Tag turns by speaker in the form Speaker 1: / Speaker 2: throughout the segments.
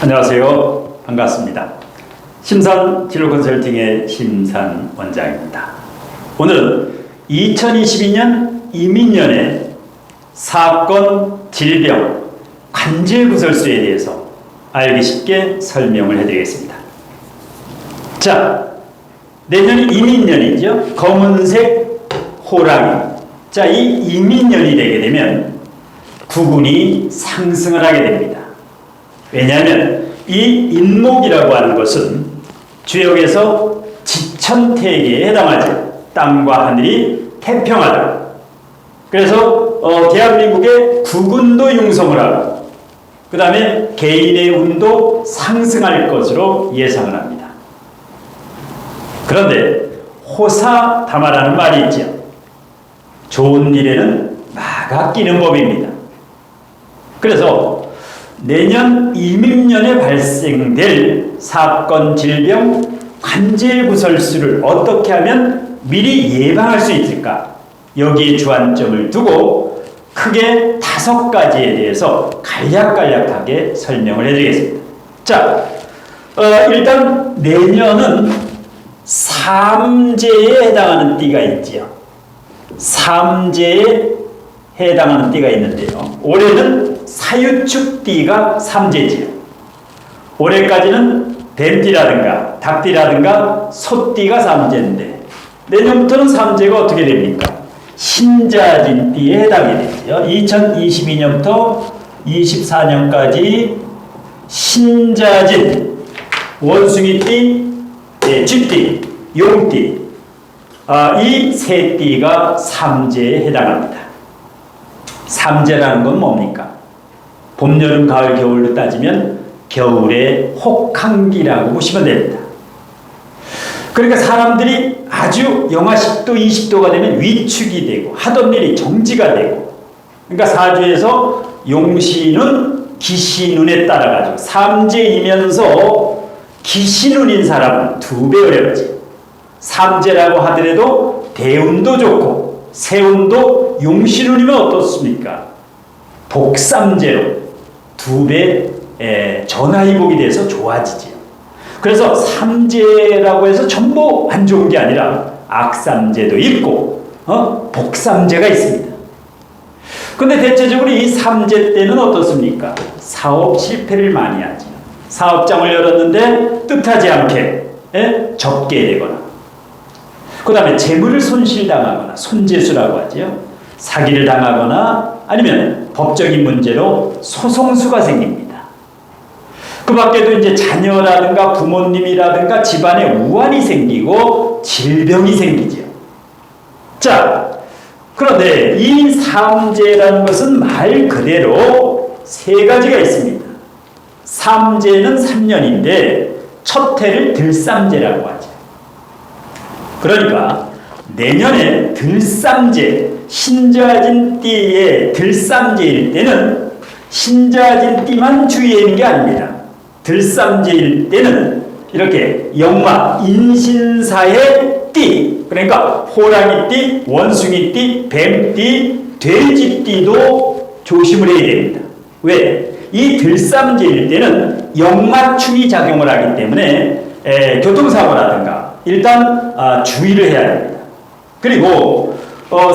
Speaker 1: 안녕하세요. 반갑습니다. 심산 진로 컨설팅의 심산 원장입니다. 오늘은 2022년 이민년의 사건, 질병, 관제 구설수에 대해서 알기 쉽게 설명을 해드리겠습니다. 자, 내년이 이민년이죠. 검은색 호랑이. 자, 이 이민년이 되게 되면 구군이 상승을 하게 됩니다. 왜냐하면 이 인목이라고 하는 것은 주역에서 지천태계에 해당하죠. 땅과 하늘이 태평하다. 그래서 대한민국의 구군도 융성을 하고 그 다음에 개인의 운도 상승할 것으로 예상을 합니다. 그런데 호사다마라는 말이 있죠. 좋은 일에는 마가 끼는 법입니다. 그래서 내년 이민년에 발생될 사건, 질병, 관제 구설수를 어떻게 하면 미리 예방할 수 있을까? 여기에 주안점을 두고 크게 5가지에 대해서 간략간략하게 설명을 해드리겠습니다. 자, 일단 내년은 삼재에 해당하는 띠가 있지요. 삼재에 해당하는 띠가 있는데요. 올해는 사유축띠가 삼재지요. 올해까지는 뱀띠라든가 닭띠라든가 소띠가 삼재인데 내년부터는 삼재가 어떻게 됩니까? 신자진띠에 해당이 되죠. 2022년부터 24년까지 신자진, 원숭이띠, 쥐띠, 용띠 이 세 띠가 삼재에 해당합니다. 삼재라는 건 뭡니까? 봄, 여름, 가을, 겨울로 따지면 겨울의 혹한기라고 보시면 됩니다. 그러니까 사람들이 아주 영하 10도, 20도가 되면 위축이 되고 하던 일이 정지가 되고 그러니까 사주에서 용신운, 기신운에 따라가지고 삼재이면서 기신운인 사람은 2배 어렵지. 삼재라고 하더라도 대운도 좋고 세운도 용신운이면 어떻습니까? 복삼재로 2배 전화위복이 돼서 좋아지지요. 그래서 삼재라고 해서 전부 안 좋은 게 아니라 악삼재도 있고 복삼재가 있습니다. 근데 대체적으로 이 삼재 때는 어떻습니까? 사업 실패를 많이 하죠. 사업장을 열었는데 뜻하지 않게 접게 되거나 그 다음에 재물을 손실당하거나 손재수라고 하죠. 사기를 당하거나 아니면 법적인 문제로 소송수가 생깁니다. 그 밖에도 이제 자녀라든가 부모님이라든가 집안에 우환이 생기고 질병이 생기죠. 자, 그런데 이 삼재라는 것은 말 그대로 3가지가 있습니다. 삼재는 3년인데 첫 해를 들삼재라고 하죠. 그러니까 내년에 들삼재, 신자진띠의 들삼재일 때는 신자진띠만 주의하는 게 아닙니다. 들삼재일 때는 이렇게 역마 인신사의 띠, 그러니까 호랑이띠, 원숭이띠, 뱀띠, 돼지띠도 조심을 해야 됩니다. 왜? 이 들삼재일 때는 역마충이 작용을 하기 때문에 교통사고라든가 일단 주의를 해야 됩니다. 그리고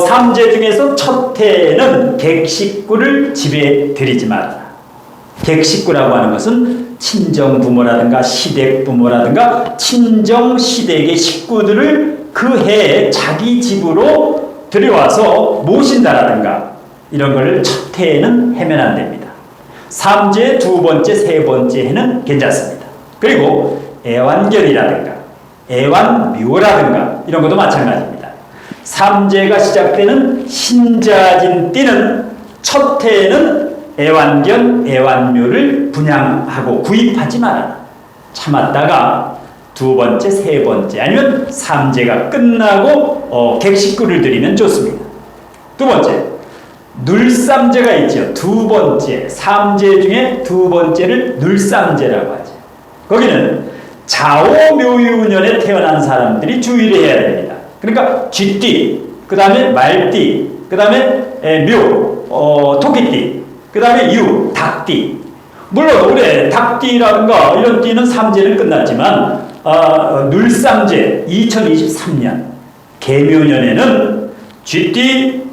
Speaker 1: 삼재 중에서 첫 해에는 객식구를 집에 들이지 말아라. 객식구라고 하는 것은 친정부모라든가 시댁부모라든가 친정시댁의 식구들을 그 해에 자기 집으로 들여와서 모신다라든가 이런 걸 첫 해에는 하면 안 됩니다. 삼재 2번째, 3번째 해는 괜찮습니다. 그리고 애완견이라든가 애완묘라든가 이런 것도 마찬가지입니다. 삼재가 시작되는 신자진띠는 첫 해에는 애완견, 애완묘를 분양하고 구입하지 말아라. 참았다가 2번째, 3번째 아니면 삼재가 끝나고 객식구를 들이면 좋습니다. 2번째, 눌삼재가 있죠. 2번째, 삼재 중에 2번째를 눌삼재라고 하죠. 거기는 자오묘유년에 태어난 사람들이 주의를 해야 됩니다. 그러니까 쥐띠, 그 다음에 말띠, 그 다음에 묘, 토끼띠, 그 다음에 닭띠 물론 올해 닭띠라든가 이런 띠는 삼재는 끝났지만 눌삼재 2023년 개묘년에는 쥐띠,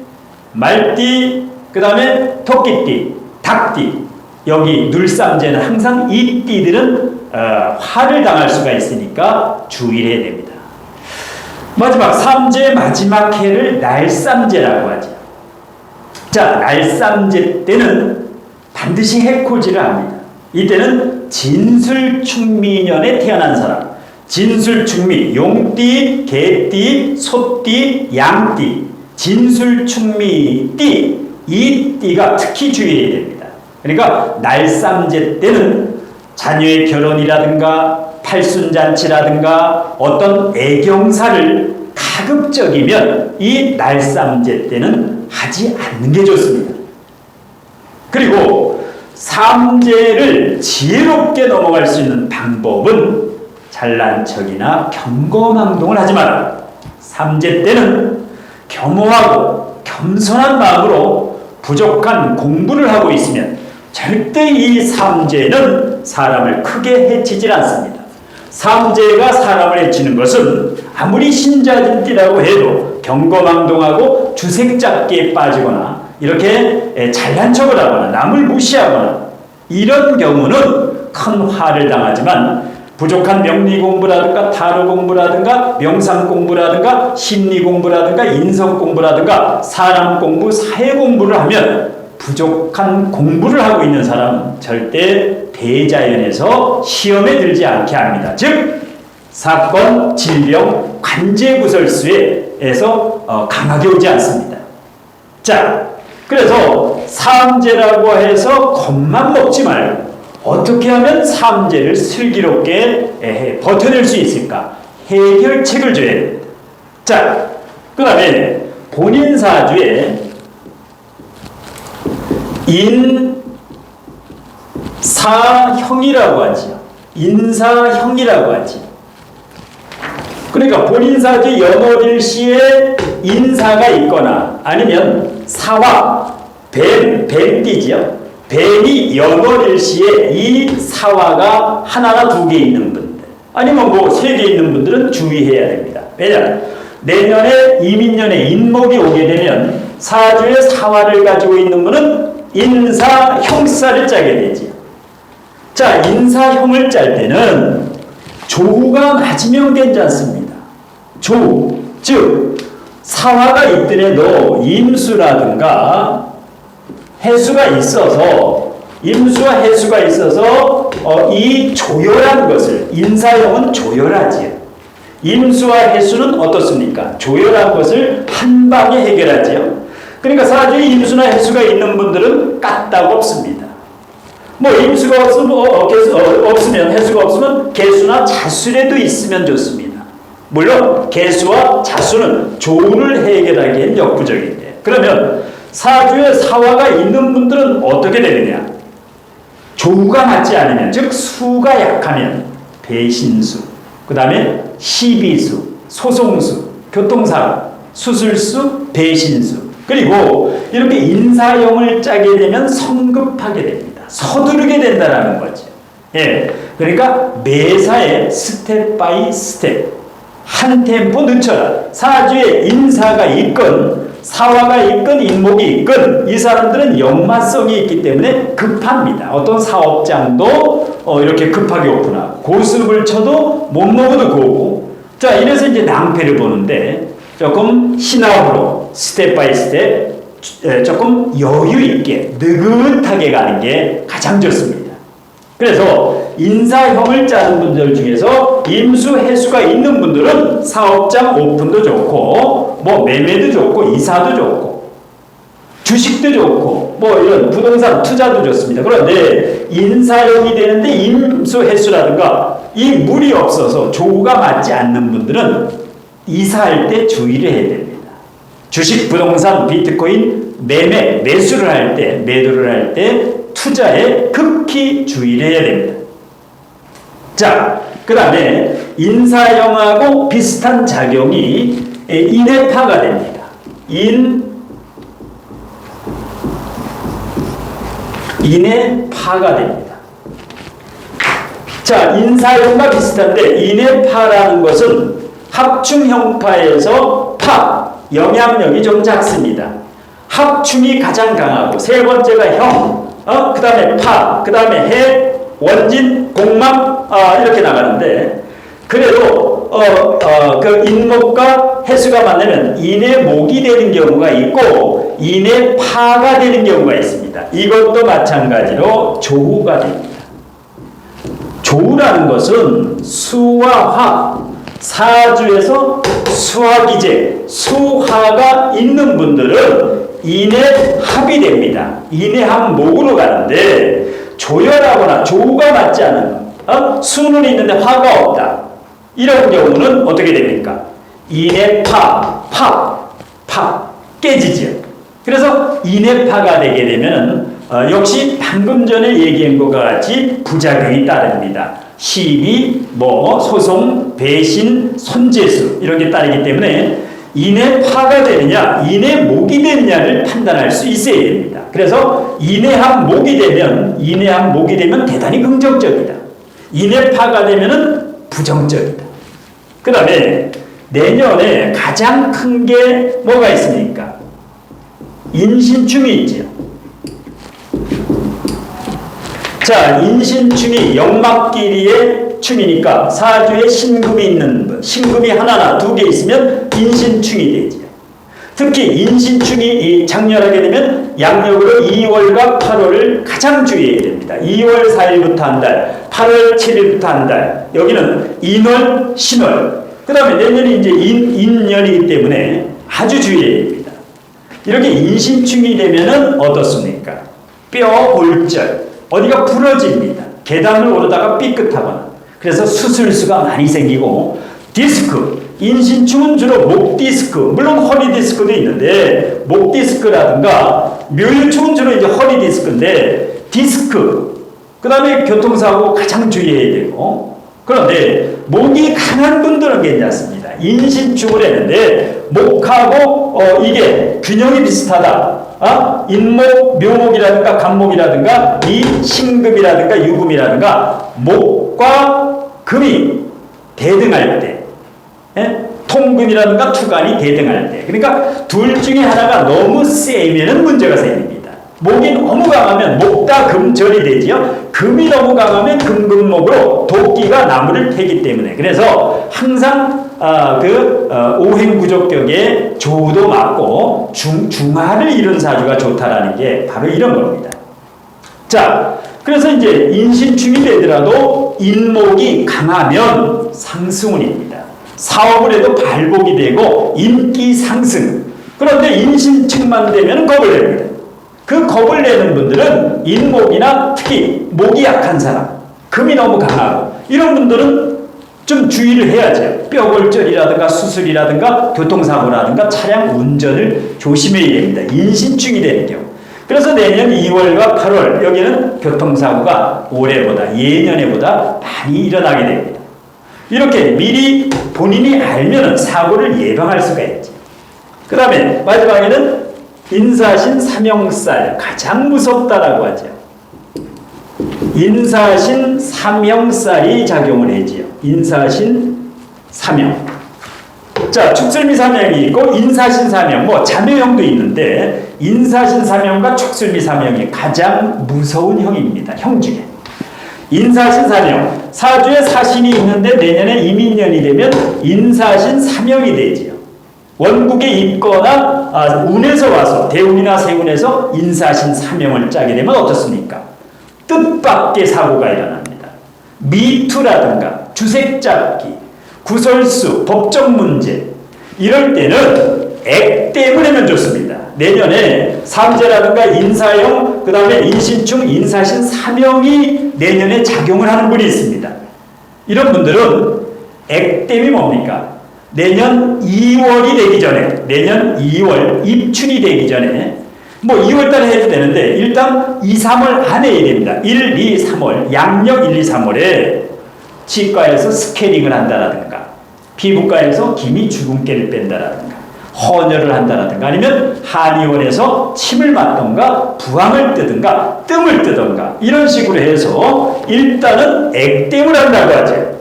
Speaker 1: 말띠, 그 다음에 토끼띠, 닭띠, 여기 눌삼재는 항상 이 띠들은 화를 당할 수가 있으니까 주의를 해야 됩니다. 마지막 삼재 마지막 해를 날삼재라고 하죠. 자, 날삼재 때는 반드시 해코지를 합니다. 이때는 진술충미년에 태어난 사람, 진술충미, 용띠, 개띠, 소띠, 양띠, 진술충미띠, 이 띠가 특히 주의해야 됩니다. 그러니까 날삼재 때는 자녀의 결혼이라든가 팔순잔치라든가 어떤 애경사를 가급적이면 이 날삼재 때는 하지 않는 게 좋습니다. 그리고 삼재를 지혜롭게 넘어갈 수 있는 방법은 잘난 척이나 경거망동을 하지 마라. 삼재 때는 겸허하고 겸손한 마음으로 부족한 공부를 하고 있으면 절대 이 삼재는 사람을 크게 해치질 않습니다. 삼재가 사람을 해치는 것은 아무리 신자진띠라고 해도 경거망동하고 주색잡기에 빠지거나 이렇게 잘난 척을 하거나 남을 무시하거나 이런 경우는 큰 화를 당하지만 부족한 명리 공부라든가 타로 공부라든가 명상 공부라든가 심리 공부라든가 인성 공부라든가 사람 공부, 사회 공부를 하면 부족한 공부를 하고 있는 사람은 절대 대자연에서 시험에 들지 않게 합니다. 즉 사건, 질병, 관제구설수에서 강하게 오지 않습니다. 자, 그래서 삼재라고 해서 겁만 먹지 말고 어떻게 하면 삼재를 슬기롭게 버텨낼 수 있을까? 해결책을 줘야 됩니다. 자, 그 다음에 본인 사주에 인사형이라고 하죠. 인사형이라고 하지. 그러니까 본인 사주 연월일시에 인사가 있거나 아니면 사화, 뱀띠지요. 뱀이 연월일시에 이 사화가 하나나 두 개 있는 분들 아니면 뭐 세 개 있는 분들은 주의해야 됩니다. 왜냐하면 내년에 이민년에 인목이 오게 되면 사주에 사화를 가지고 있는 분은 인사형사를 짜게 되지. 자, 인사형을 짤 때는 조우가 맞으면 괜찮습니다. 조우, 즉 사화가 있더라도 임수라든가 해수가 있어서 임수와 해수가 있어서 이 조열한 것을 인사형은 조열하지요. 임수와 해수는 어떻습니까? 조열한 것을 한 방에 해결하지요. 그러니까 사주에 임수나 해수가 있는 분들은 까딱 없습니다. 뭐 임수가 없으면 해수가 없으면 개수나 자수라도 있으면 좋습니다. 물론 개수와 자수는 조우를 해결하기엔 역부족인데 그러면 사주에 사화가 있는 분들은 어떻게 되느냐? 조우가 맞지 않으면 즉 수가 약하면 배신수, 그 다음에 시비수, 소송수, 교통사고, 수술수, 배신수 그리고 이렇게 인사형을 짜게 되면 성급하게 됩니다. 서두르게 된다는 거죠. 예, 그러니까 매사에 스텝 바이 스텝 한 템포 늦춰라. 사주에 인사가 있건 사화가 있건 인목이 있건 이 사람들은 역마성이 있기 때문에 급합니다. 어떤 사업장도 이렇게 급하게 오픈하고 고습을 쳐도 못 먹어도 고고 자 이래서 이제 낭패를 보는데 조금 신압으로 스텝 바이 스텝 조금 여유 있게 느긋하게 가는 게 가장 좋습니다. 그래서 인사형을 짜는 분들 중에서 임수, 해수가 있는 분들은 사업장 오픈도 좋고 뭐 매매도 좋고 이사도 좋고 주식도 좋고 뭐 이런 부동산 투자도 좋습니다. 그런데 인사형이 되는데 임수, 해수라든가 이 물이 없어서 조우가 맞지 않는 분들은 이사할 때 주의를 해야 됩니다. 주식, 부동산, 비트코인 매매, 매수를 할 때, 매도를 할 때 투자에 극히 주의를 해야 됩니다. 자, 그 다음에 인사형하고 비슷한 작용이 인해파가 됩니다. 인해파가 됩니다. 자, 인사형과 비슷한데 인해파라는 것은 합충형파에서 파, 영향력이 좀 작습니다. 합충이 가장 강하고 세 번째가 형, 그 다음에 파, 그 다음에 해, 원진, 공막 이렇게 나가는데 그래도 그 인목과 해수가 만나면 인해목이 되는 경우가 있고 인해파가 되는 경우가 있습니다. 이것도 마찬가지로 조우가 됩니다. 조우라는 것은 수와 화, 사주에서 수화기재, 수화가 있는 분들은 인해합이 됩니다. 인해합목으로 가는데 조열하거나 조우가 맞지 않은 수는 있는데 화가 없다. 이런 경우는 어떻게 됩니까? 인해파, 파 깨지죠. 그래서 인해파가 되게 되면 역시 방금 전에 얘기한 것과 같이 부작용이 따릅니다. 시비, 소송, 배신, 손재수 이렇게 따르기 때문에 인해파가 되느냐, 인해목이 되느냐를 판단할 수 있어야 됩니다. 그래서 인해합목이 되면 대단히 긍정적이다. 인해파가 되면은 부정적이다. 그 다음에 내년에 가장 큰 게 뭐가 있습니까? 인신충이 있죠. 자, 인신충이 역막끼리의 충이니까 사주에 신금이 있는 분, 신금이 하나나 두 개 있으면 인신충이 되죠. 특히 인신충이 장렬하게 되면 양력으로 2월과 8월을 가장 주의해야 됩니다. 2월 4일부터 한 달, 8월 7일부터 한 달, 여기는 인월, 신월, 그 다음에 내년이 이제 인년이기 때문에 아주 주의해야 됩니다. 이렇게 인신충이 되면은 어떻습니까? 뼈 골절, 어디가 부러집니다. 계단을 오르다가 삐끗하거나, 그래서 수술수가 많이 생기고, 디스크, 인신충은 주로 목 디스크, 물론 허리 디스크도 있는데 목 디스크라든가 묘유충은 주로 이제 허리 디스크인데 디스크, 그 다음에 교통사고 가장 주의해야 되고, 그런데 목이 강한 분들은 괜찮습니다. 인신충을 했는데 목하고 이게 균형이 비슷하다. 인목, 묘목이라든가 간목이라든가 이 신금이라든가 유금이라든가 목과 금이 대등할 때, 통근이라든가 투간이 대등할 때, 그러니까 둘 중에 하나가 너무 세면은 문제가 생깁니다. 목이 너무 강하면 목다금절이 되지요. 금이 너무 강하면 금금목으로 도끼가 나무를 패기 때문에, 그래서 항상 오행구조격에 조우도 맞고 중화를 이룬 사주가 좋다라는 게 바로 이런 겁니다. 자, 그래서 이제 인신충이 되더라도 인목이 강하면 상승운입니다. 사업을 해도 발복이 되고 인기 상승. 그런데 인신충만 되면 겁을 냅니다. 그 겁을 내는 분들은 인목이나 특히 목이 약한 사람, 금이 너무 강하고 이런 분들은 좀 주의를 해야죠. 뼈골절이라든가 수술이라든가 교통사고라든가 차량 운전을 조심해야 됩니다. 인신충이 되는 경우. 그래서 내년 2월과 8월 여기는 교통사고가 올해보다 예년에보다 많이 일어나게 됩니다. 이렇게 미리 본인이 알면 사고를 예방할 수가 있죠. 그 다음에 마지막에는 인사신 삼형살, 가장 무섭다라고 하죠. 인사신 삼형살이 작용을 해지요. 인사신 삼형. 자, 축술미 삼형이 있고 인사신 삼형, 자묘형도 있는데 인사신 삼형과 축술미 삼형이 가장 무서운 형입니다. 형 중에. 인사신 삼형, 사주에 사신이 있는데 내년에 이민년이 되면 인사신 삼형이 되지요. 원국에 있거나 운에서 와서 대운이나 세운에서 인사신 삼형을 짜게 되면 어떻습니까? 뜻밖의 사고가 일어납니다. 미투라든가 주색잡기, 구설수, 법적 문제 이럴 때는 액 때문에 하면 좋습니다. 내년에 삼재라든가 인사형, 그 다음에 인신충, 인사신 삼형이 내년에 작용을 하는 분이 있습니다. 이런 분들은 액 때문이 뭡니까? 내년 2월이 되기 전에, 내년 2월 입춘이 되기 전에 2월 달에 해도 되는데 일단 2, 3월 안에 해야 됩니다. 1, 2, 3월, 양력 1, 2, 3월에 치과에서 스케일링을 한다라든가 피부과에서 기미 주근깨를 뺀다라든가 헌혈을 한다든가 아니면 한의원에서 침을 맞던가 부항을 뜨든가 뜸을 뜨든가 이런 식으로 해서 일단은 액땜을 한다고 하죠.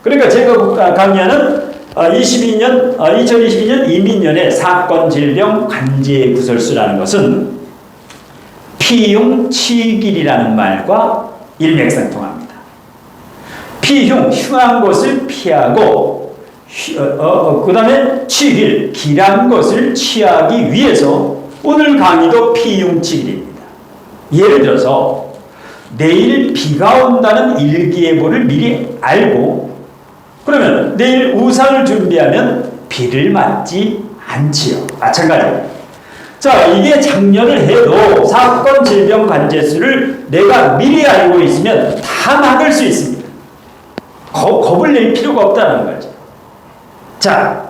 Speaker 1: 그러니까 제가 강의하는 2022년 이민년의 사건 질병 관제 구설수라는 것은 피흉 치길이라는 말과 일맥상통합니다. 피흉, 흉한 것을 피하고 그 다음에 치길, 길한 것을 취하기 위해서 오늘 강의도 피흉치길입니다. 예를 들어서 내일 비가 온다는 일기예보를 미리 알고 그러면 내일 우산을 준비하면 비를 맞지 않지요. 마찬가지입니다. 자, 이게 작년을 해도 사건 질병 관제수를 내가 미리 알고 있으면 다 막을 수 있습니다. 겁을 낼 필요가 없다는 거죠. 자,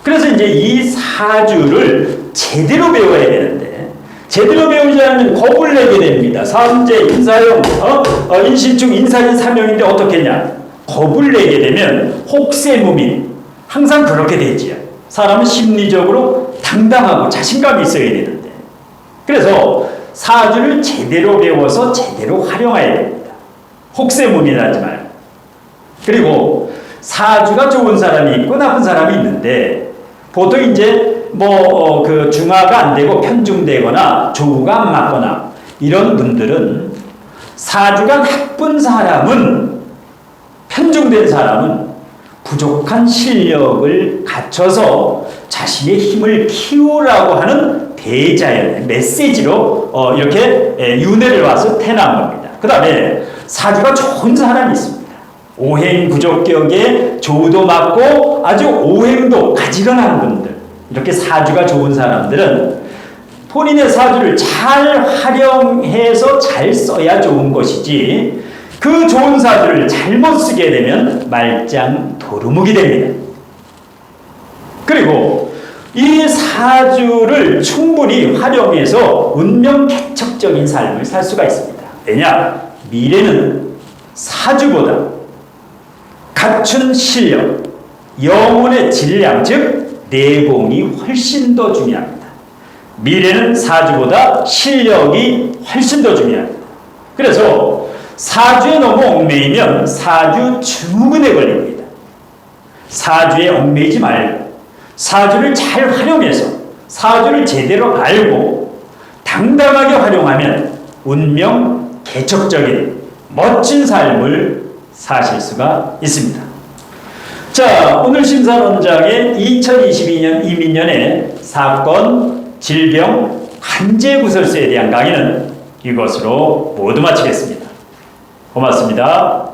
Speaker 1: 그래서 이제 이 사주를 제대로 배워야 되는데 제대로 배우지 않으면 겁을 내게 됩니다. 삼재, 인사용, 인신충, 인사인, 사명인데 어떻겠냐? 겁을 내게 되면 혹세무민, 항상 그렇게 되지요. 사람은 심리적으로 당당하고 자신감이 있어야 되는데 그래서 사주를 제대로 배워서 제대로 활용해야 됩니다. 혹세무민하지 말고. 그리고 사주가 좋은 사람이 있고 나쁜 사람이 있는데 보통 이제 그 중화가 안 되고 편중되거나 조우가 안 맞거나 이런 분들은 사주가 나쁜 사람은 편중된 사람은 부족한 실력을 갖춰서 자신의 힘을 키우라고 하는 대자연의 메시지로 이렇게 윤회를 와서 태어난 겁니다. 그 다음에 사주가 좋은 사람이 있습니다. 오행 구족격에 조우도 맞고 아주 오행도 가지런한 분들 이렇게 사주가 좋은 사람들은 본인의 사주를 잘 활용해서 잘 써야 좋은 것이지 그 좋은 사주를 잘못 쓰게 되면 말짱 도루묵이 됩니다. 그리고 이 사주를 충분히 활용해서 운명 개척적인 삶을 살 수가 있습니다. 왜냐? 미래는 사주보다 갖춘 실력, 영혼의 질량, 즉 내공이 훨씬 더 중요합니다. 미래는 사주보다 실력이 훨씬 더 중요합니다. 그래서 사주에 너무 얽매이면 사주 증후군에 걸립니다. 사주에 얽매이지 말고 사주를 잘 활용해서 사주를 제대로 알고 당당하게 활용하면 운명 개척적인 멋진 삶을 사실 수가 있습니다. 자, 오늘 심사론장의 2022년 이민년의 사건, 질병, 관제구설수에 대한 강의는 이것으로 모두 마치겠습니다. 고맙습니다.